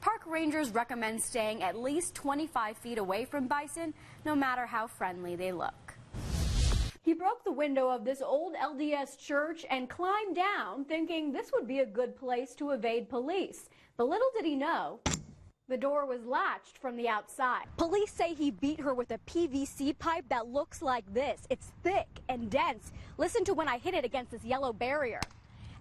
Park rangers recommend staying at least 25 feet away from bison, no matter how friendly they look. He broke the window of this old LDS church and climbed down, thinking this would be a good place to evade police. But little did he know, the door was latched from the outside. Police say he beat her with a PVC pipe that looks like this. It's thick and dense. Listen to when I hit it against this yellow barrier.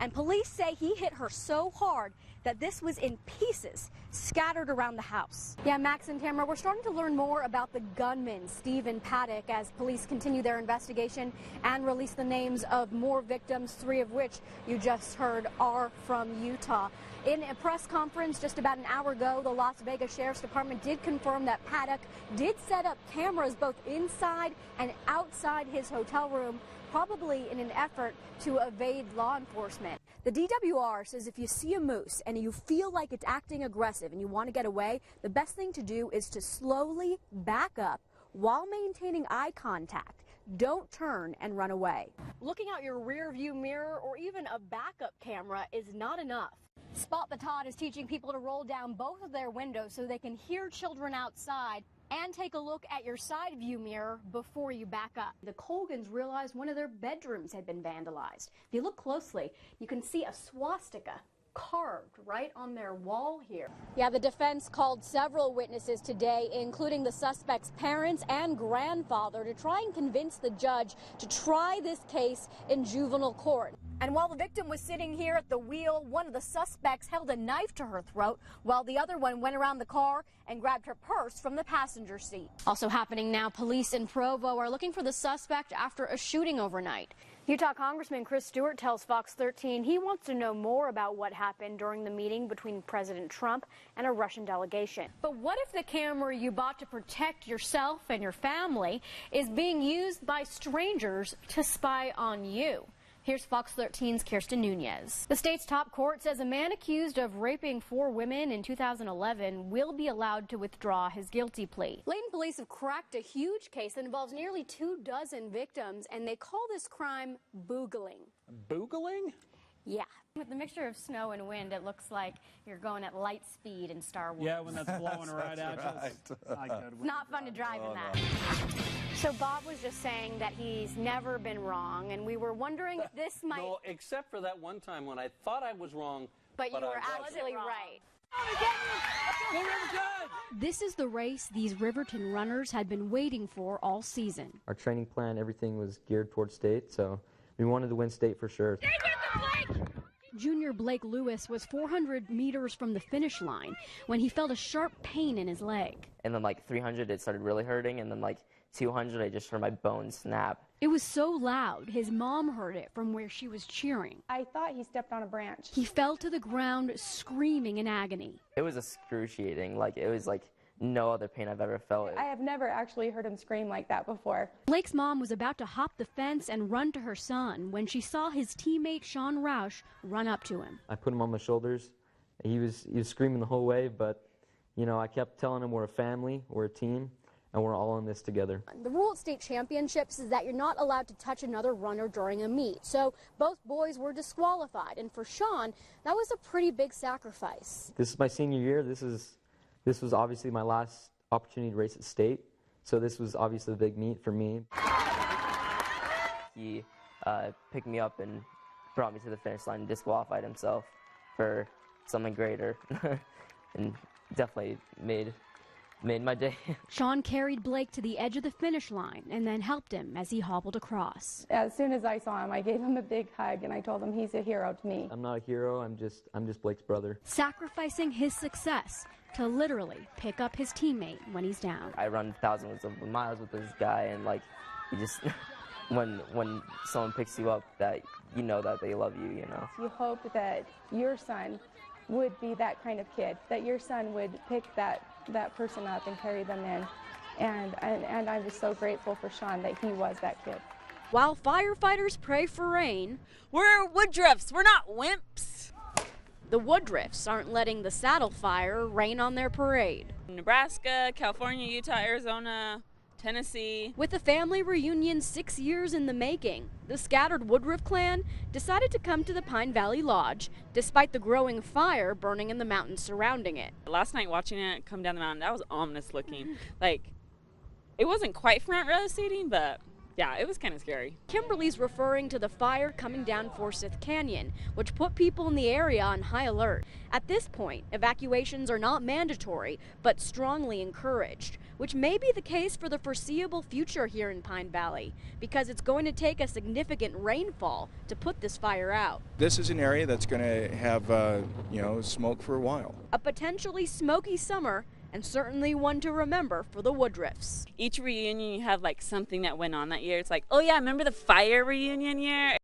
And police say he hit her so hard that this was in pieces, scattered around the house. Yeah, Max and Tamara, we're starting to learn more about the gunman, Stephen Paddock, as police continue their investigation and release the names of more victims, 3 of which you just heard are from Utah. In a press conference just about an hour ago, the Las Vegas Sheriff's Department did confirm that Paddock did set up cameras both inside and outside his hotel room, probably in an effort to evade law enforcement. The DWR says if you see a moose and you feel like it's acting aggressive and you want to get away, the best thing to do is to slowly back up while maintaining eye contact. Don't turn and run away. Looking out your rear view mirror or even a backup camera is not enough. Spot the Todd is teaching people to roll down both of their windows so they can hear children outside and take a look at your side view mirror before you back up. The Colgans realized one of their bedrooms had been vandalized. If you look closely, you can see a swastika carved right on their wall here. Yeah, the defense called several witnesses today, including the suspect's parents and grandfather, to try and convince the judge to try this case in juvenile court. And while the victim was sitting here at the wheel, one of the suspects held a knife to her throat, while the other one went around the car and grabbed her purse from the passenger seat. Also happening now, police in Provo are looking for the suspect after a shooting overnight. Utah Congressman Chris Stewart tells Fox 13 he wants to know more about what happened during the meeting between President Trump and a Russian delegation. But what if the camera you bought to protect yourself and your family is being used by strangers to spy on you? Here's Fox 13's Kirsten Nunez. The state's top court says a man accused of raping 4 women in 2011 will be allowed to withdraw his guilty plea. Layton police have cracked a huge case that involves nearly 24 victims, and they call this crime boogling. Boogling? Yeah. With the mixture of snow and wind, it looks like you're going at light speed in Star Wars. Yeah, when that's blowing right at you. It's not fun to drive in that. So Bob was just saying that he's never been wrong, and we were wondering if this might... No, except for that one time when I thought I was wrong, but you were actually right. This is the race these Riverton runners had been waiting for all season. Our training plan, everything was geared towards state, so we wanted to win state for sure. Junior Blake Lewis was 400 meters from the finish line when he felt a sharp pain in his leg. And then like 300, it started really hurting, and then like 200, I just heard my bones snap. It was so loud, his mom heard it from where she was cheering. I thought he stepped on a branch. He fell to the ground screaming in agony. It was excruciating, like it was like no other pain I've ever felt. I have never actually heard him scream like that before. Blake's mom was about to hop the fence and run to her son when she saw his teammate Sean Roush run up to him. I put him on my shoulders. He was screaming the whole way, but you know, I kept telling him we're a family, we're a team, and we're all in this together. The rule at state championships is that you're not allowed to touch another runner during a meet. So both boys were disqualified, and for Sean, that was a pretty big sacrifice. This is my senior year. This was obviously my last opportunity to race at state, so this was obviously a big meet for me. He picked me up and brought me to the finish line and disqualified himself for something greater, and definitely made my day. Sean carried Blake to the edge of the finish line and then helped him as he hobbled across. As soon as I saw him, I gave him a big hug and I told him he's a hero to me. I'm not a hero, I'm just Blake's brother. Sacrificing his success to literally pick up his teammate when he's down. I run thousands of miles with this guy, and like, you just, when someone picks you up, that you know that they love you, you know. You hope that your son would be that kind of kid, that your son would pick that person up and carry them in. And I'm just so grateful for Sean that he was that kid. While firefighters pray for rain, we're Woodruffs, we're not wimps. The Woodruffs aren't letting the saddle fire rain on their parade. Nebraska, California, Utah, Arizona, Tennessee. With the family reunion 6 years in the making, the scattered Woodruff clan decided to come to the Pine Valley Lodge, despite the growing fire burning in the mountains surrounding it. Last night watching it come down the mountain, that was ominous looking. Like, it wasn't quite front row seating, but yeah, it was kind of scary. Kimberly's referring to the fire coming down Forsyth Canyon, which put people in the area on high alert. At this point, evacuations are not mandatory, but strongly encouraged, which may be the case for the foreseeable future here in Pine Valley, because it's going to take a significant rainfall to put this fire out. This is an area that's going to have, smoke for a while. A potentially smoky summer, and certainly one to remember for the Woodruffs. Each reunion you have like something that went on that year. It's like, oh yeah, remember the fire reunion year?